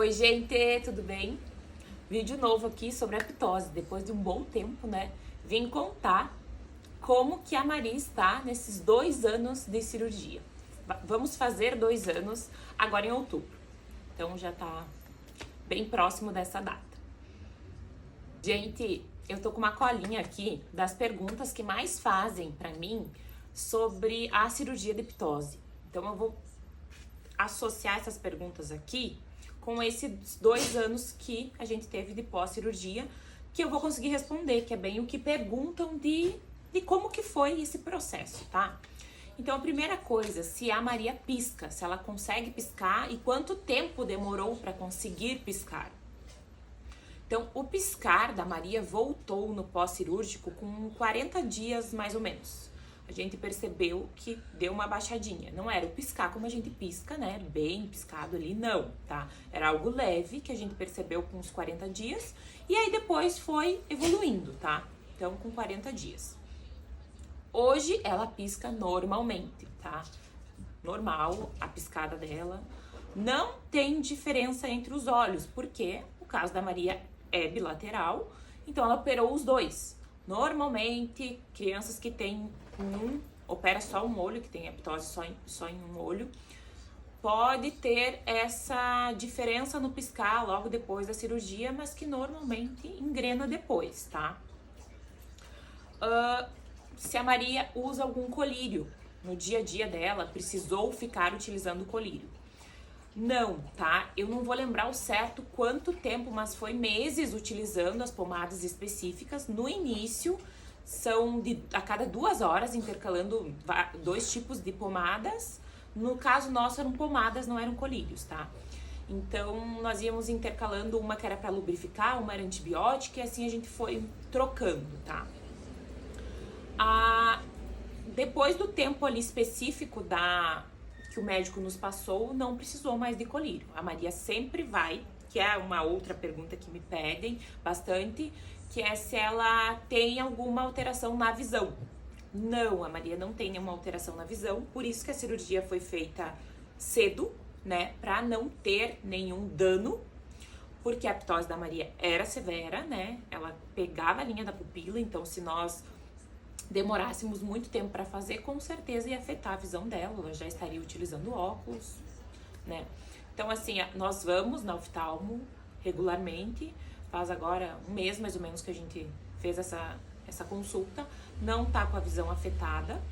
Oi, gente, tudo bem? Vídeo novo aqui sobre a ptose. Depois de um bom tempo, né? Vim contar como que a Maria está nesses 2 anos de cirurgia. Vamos fazer 2 anos agora em outubro. Então já tá bem próximo dessa data. Gente, eu tô com uma colinha aqui das perguntas que mais fazem pra mim sobre a cirurgia de ptose. Então eu vou associar essas perguntas aqui com esses 2 anos que a gente teve de pós-cirurgia, que eu vou conseguir responder, que é bem o que perguntam de como que foi esse processo, tá? Então, a primeira coisa, se a Maria pisca, se ela consegue piscar e quanto tempo demorou para conseguir piscar. Então, o piscar da Maria voltou no pós-cirúrgico com 40 dias mais ou menos. A gente percebeu que deu uma baixadinha. Não era o piscar como a gente pisca, né? Bem piscado ali, não, tá? Era algo leve que a gente percebeu com uns 40 dias e aí depois foi evoluindo, tá? Então, com 40 dias. Hoje ela pisca normalmente, tá? Normal, a piscada dela. Não tem diferença entre os olhos, porque o caso da Maria é bilateral, então ela operou os dois. Normalmente, crianças que têm opera só um olho, que tem a ptose só em um olho, pode ter essa diferença no piscar logo depois da cirurgia, mas que normalmente engrena depois, tá? Se a Maria usa algum colírio no dia a dia dela, precisou ficar utilizando o colírio. Não, tá? Eu não vou lembrar o certo quanto tempo, mas foi meses utilizando as pomadas específicas. No início, são a cada 2 horas, intercalando 2 tipos de pomadas. No caso nosso, eram pomadas, não eram colírios, tá? Então, nós íamos intercalando, uma que era para lubrificar, uma era antibiótica, e assim a gente foi trocando, tá? Depois do tempo ali específico que o médico nos passou, não precisou mais de colírio. A Maria sempre vai, que é uma outra pergunta que me pedem bastante, que é se ela tem alguma alteração na visão. Não, a Maria não tem nenhuma alteração na visão, por isso que a cirurgia foi feita cedo, né, para não ter nenhum dano, porque a ptose da Maria era severa, né, ela pegava a linha da pupila, então se nós demorássemos muito tempo para fazer, com certeza ia afetar a visão dela, ela já estaria utilizando óculos, né? Então, assim, nós vamos na oftalmo regularmente, faz agora um mês mais ou menos que a gente fez essa consulta, não tá com a visão afetada,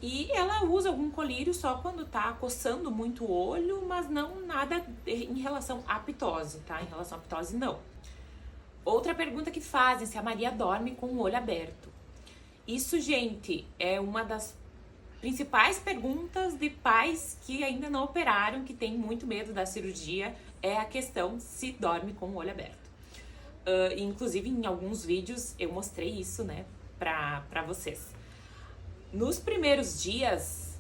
e ela usa algum colírio só quando tá coçando muito o olho, mas não nada em relação à ptose, tá? Em relação à ptose, não. Outra pergunta que fazem, se a Maria dorme com o olho aberto. Isso, gente, é uma das principais perguntas de pais que ainda não operaram, que tem muito medo da cirurgia, é a questão se dorme com o olho aberto. Inclusive, em alguns vídeos eu mostrei isso, né, pra vocês. Nos primeiros dias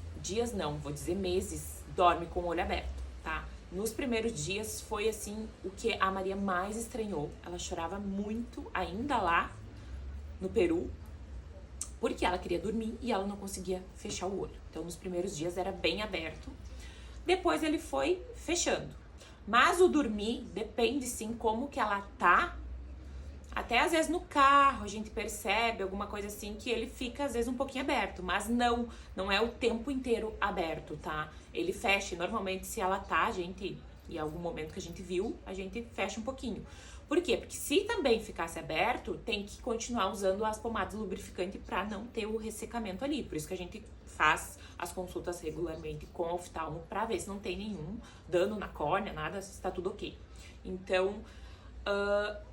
não, vou dizer meses, dorme com o olho aberto, tá? Nos primeiros dias foi, assim, o que a Maria mais estranhou. Ela chorava muito ainda lá no Peru, porque ela queria dormir e ela não conseguia fechar o olho. Então, nos primeiros dias era bem aberto. Depois ele foi fechando. Mas o dormir depende, sim, como que ela tá. Até às vezes no carro a gente percebe alguma coisa assim que ele fica às vezes um pouquinho aberto. Mas não é o tempo inteiro aberto, tá? Ele fecha. Normalmente se ela tá, em algum momento que a gente viu, a gente fecha um pouquinho. Por quê? Porque se também ficasse aberto, tem que continuar usando as pomadas lubrificantes para não ter o ressecamento ali. Por isso que a gente faz as consultas regularmente com o oftalmo para ver se não tem nenhum dano na córnea, nada, se está tudo ok. Então,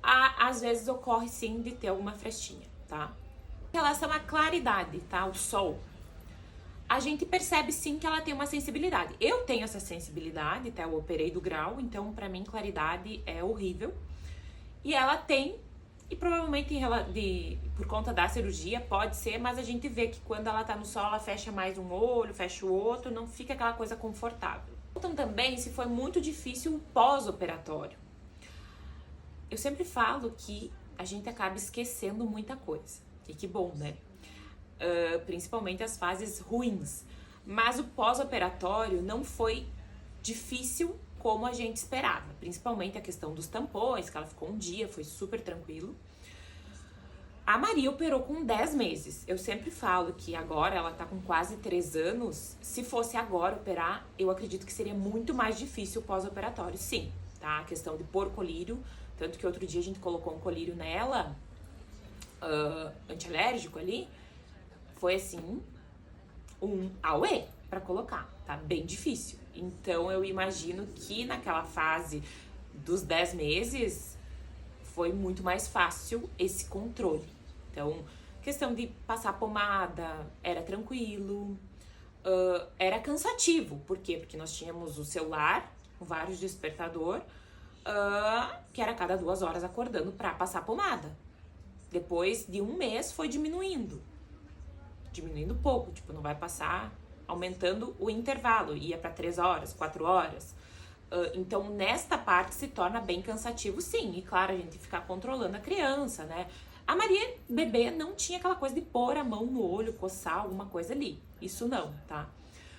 às vezes ocorre sim de ter alguma frestinha, tá? Em relação à claridade, tá? O sol. A gente percebe sim que ela tem uma sensibilidade. Eu tenho essa sensibilidade, tá? Eu operei do grau, então para mim claridade é horrível. E ela tem, e provavelmente por conta da cirurgia pode ser, mas a gente vê que quando ela tá no sol, ela fecha mais um olho, fecha o outro, não fica aquela coisa confortável. Então também se foi muito difícil o pós-operatório. Eu sempre falo que a gente acaba esquecendo muita coisa, e que bom, né? Principalmente as fases ruins. Mas o pós-operatório não foi difícil como a gente esperava. Principalmente a questão dos tampões, que ela ficou um dia, foi super tranquilo. A Maria operou com 10 meses. Eu sempre falo que agora ela tá com quase 3 anos. Se fosse agora operar, eu acredito que seria muito mais difícil o pós-operatório, sim, tá? A questão de pôr colírio, tanto que outro dia a gente colocou um colírio nela, antialérgico ali, foi assim, um auê pra colocar, tá? Bem difícil. Então eu imagino que naquela fase dos 10 meses foi muito mais fácil esse controle. Então, questão de passar pomada era tranquilo, era cansativo. Por quê? Porque nós tínhamos o celular com vários despertador, que era a cada 2 horas acordando pra passar pomada. Depois de 1 mês foi diminuindo pouco, tipo, não vai passar, aumentando o intervalo, ia pra 3 horas, 4 horas. Então, nesta parte se torna bem cansativo, sim. E claro, a gente ficar controlando a criança, né? A Maria, bebê, não tinha aquela coisa de pôr a mão no olho, coçar alguma coisa ali. Isso não, tá?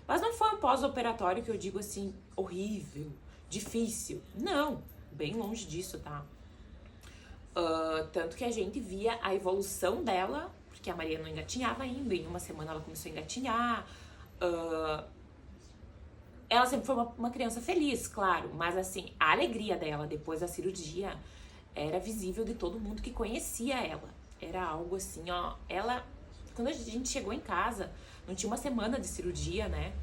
Mas não foi um pós-operatório que eu digo assim, horrível, difícil. Não, bem longe disso, tá? Tanto que a gente via a evolução dela, porque a Maria não engatinhava ainda, em 1 semana ela começou a engatinhar. Ela sempre foi uma criança feliz, claro, mas assim, a alegria dela depois da cirurgia era visível de todo mundo que conhecia ela. Era algo assim, ó, ela, quando a gente chegou em casa, não tinha 1 semana de cirurgia, né?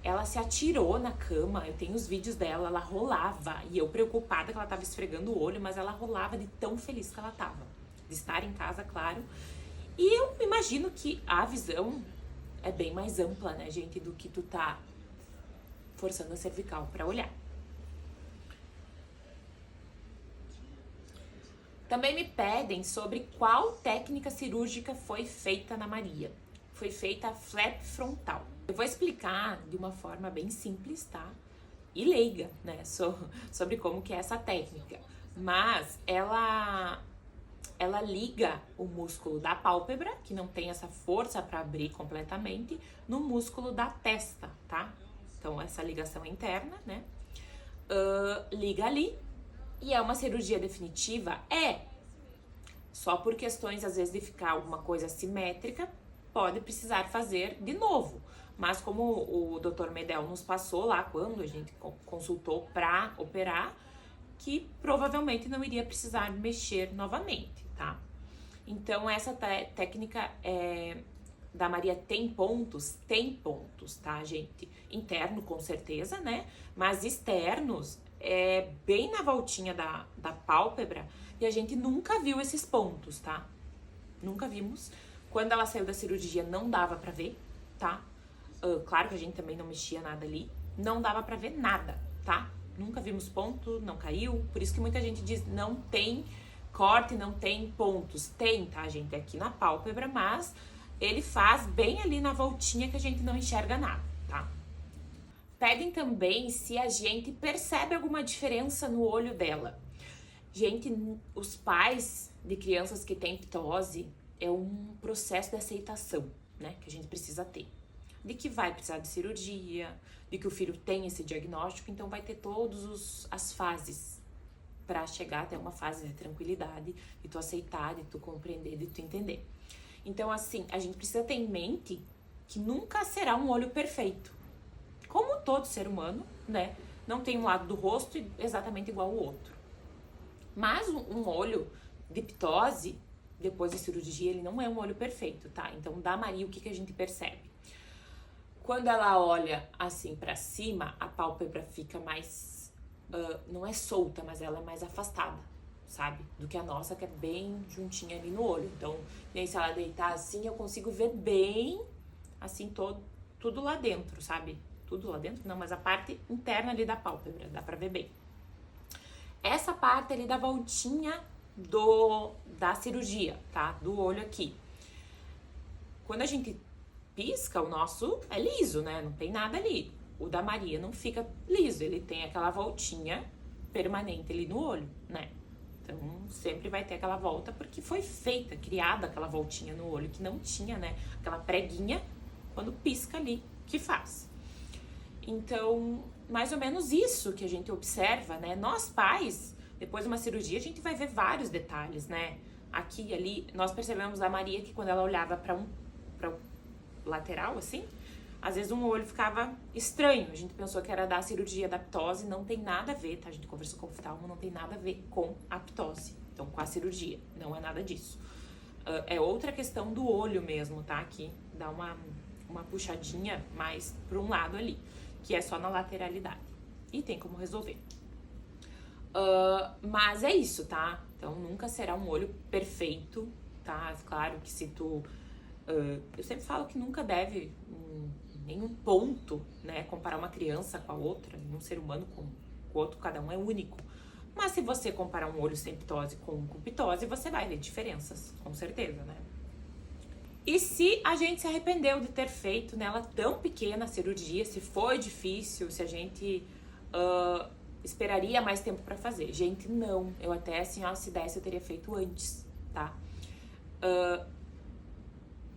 Ela se atirou na cama, eu tenho os vídeos dela, ela rolava, e eu preocupada que ela tava esfregando o olho, mas ela rolava de tão feliz que ela tava, de estar em casa, claro. E eu imagino que a visão é bem mais ampla, né, gente, do que tu tá forçando a cervical pra olhar. Também me pedem sobre qual técnica cirúrgica foi feita na Maria. Foi feita a flap frontal. Eu vou explicar de uma forma bem simples, tá? E leiga, né? Sobre como que é essa técnica. Mas ela liga o músculo da pálpebra, que não tem essa força para abrir completamente, no músculo da testa, tá? Então, essa ligação interna, né? Liga ali. E é uma cirurgia definitiva? Só por questões, às vezes, de ficar alguma coisa assimétrica, pode precisar fazer de novo. Mas como o Dr. Medel nos passou lá, quando a gente consultou para operar, que provavelmente não iria precisar mexer novamente, tá? Então, essa técnica da Maria tem pontos, tá, gente? Interno, com certeza, né? Mas externos, bem na voltinha da pálpebra, e a gente nunca viu esses pontos, tá? Nunca vimos. Quando ela saiu da cirurgia, não dava pra ver, tá? Claro que a gente também não mexia nada ali. Não dava pra ver nada, tá? Nunca vimos ponto, não caiu. Por isso que muita gente diz, não tem corte, não tem pontos. Tem, tá, gente? Aqui na pálpebra, mas ele faz bem ali na voltinha que a gente não enxerga nada, tá? Pedem também se a gente percebe alguma diferença no olho dela. Gente, os pais de crianças que têm ptose é um processo de aceitação, né? Que a gente precisa ter. De que vai precisar de cirurgia, de que o filho tem esse diagnóstico, então vai ter todas as fases para chegar até uma fase de tranquilidade, de tu aceitar, de tu compreender, de tu entender. Então, assim, a gente precisa ter em mente que nunca será um olho perfeito. Como todo ser humano, né? Não tem um lado do rosto exatamente igual ao outro. Mas um olho de ptose, depois da cirurgia, ele não é um olho perfeito, tá? Então, da Maria, o que a gente percebe? Quando ela olha assim pra cima, a pálpebra fica mais, não é solta, mas ela é mais afastada, sabe? Do que a nossa, que é bem juntinha ali no olho. Então, nem se ela deitar assim, eu consigo ver bem, assim, tudo lá dentro, sabe? Tudo lá dentro? Não, mas a parte interna ali da pálpebra, dá pra ver bem. Essa parte ali da voltinha da cirurgia, tá? Do olho aqui. Quando a gente pisca, o nosso é liso, né? Não tem nada ali. O da Maria não fica liso, ele tem aquela voltinha permanente ali no olho, né? Então, sempre vai ter aquela volta, porque foi criada aquela voltinha no olho, que não tinha, né? Aquela preguinha, quando pisca ali, que faz. Então, mais ou menos isso que a gente observa, né? Nós pais, depois de uma cirurgia, a gente vai ver vários detalhes, né? Aqui e ali, nós percebemos a Maria que quando ela olhava para o lateral, assim, às vezes um olho ficava estranho. A gente pensou que era da cirurgia da ptose, não tem nada a ver, tá? A gente conversou com o oftalmo, não tem nada a ver com a ptose, então com a cirurgia, não é nada disso. É outra questão do olho mesmo, tá? Aqui dá uma puxadinha mais para um lado ali, que é só na lateralidade. E tem como resolver. Mas é isso, tá? Então nunca será um olho perfeito, tá? Claro que se tu... eu sempre falo que nunca deve, em nenhum ponto, né, comparar uma criança com a outra, um ser humano com o outro, cada um é único. Mas se você comparar um olho sem ptose com ptose, você vai ver diferenças, com certeza, né? E se a gente se arrependeu de ter feito nela tão pequena a cirurgia, se foi difícil, se a gente esperaria mais tempo pra fazer? Gente, não. Eu até, assim, se desse, eu teria feito antes, tá?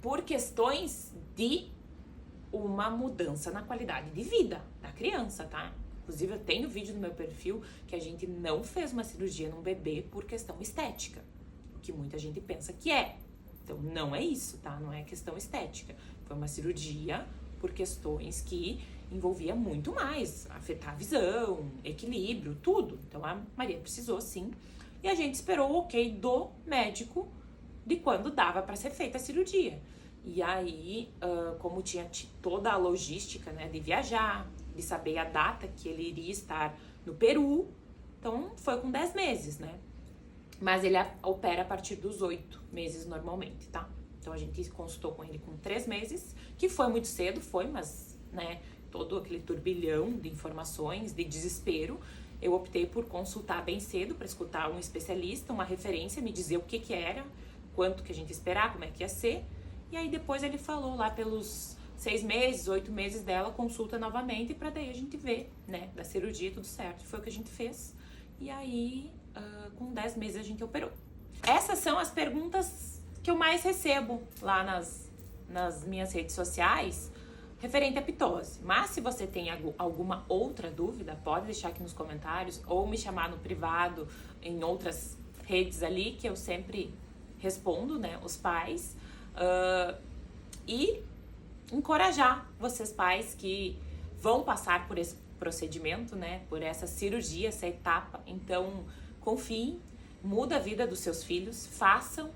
Por questões de uma mudança na qualidade de vida da criança, tá? Inclusive, eu tenho vídeo no meu perfil que a gente não fez uma cirurgia num bebê por questão estética, o que muita gente pensa que é. Então, não é isso, tá? Não é questão estética. Foi uma cirurgia por questões que envolvia muito mais, afetar a visão, equilíbrio, tudo. Então, a Maria precisou, sim. E a gente esperou o ok do médico de quando dava para ser feita a cirurgia. E aí, como tinha toda a logística, né, de viajar, de saber a data que ele iria estar no Peru, então foi com 10 meses, né? Mas ele opera a partir dos 8 meses normalmente, tá? Então a gente consultou com ele com 3 meses, que foi muito cedo, mas, né, todo aquele turbilhão de informações, de desespero, eu optei por consultar bem cedo para escutar um especialista, uma referência, me dizer o que era, quanto que a gente esperava, como é que ia ser. E aí depois ele falou lá pelos 6 meses, 8 meses dela, consulta novamente pra daí a gente ver, né, da cirurgia tudo certo. Foi o que a gente fez. E aí, com 10 meses a gente operou. Essas são as perguntas que eu mais recebo lá nas minhas redes sociais referente à ptose. Mas se você tem alguma outra dúvida, pode deixar aqui nos comentários ou me chamar no privado em outras redes ali que eu sempre respondo, né, os pais. E encorajar vocês pais que vão passar por esse procedimento, né, por essa cirurgia, essa etapa. Então, confiem, muda a vida dos seus filhos, façam,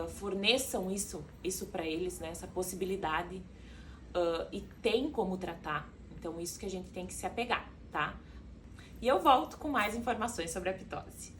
forneçam isso para eles, né, essa possibilidade, e tem como tratar. Então, isso que a gente tem que se apegar, tá? E eu volto com mais informações sobre a ptose.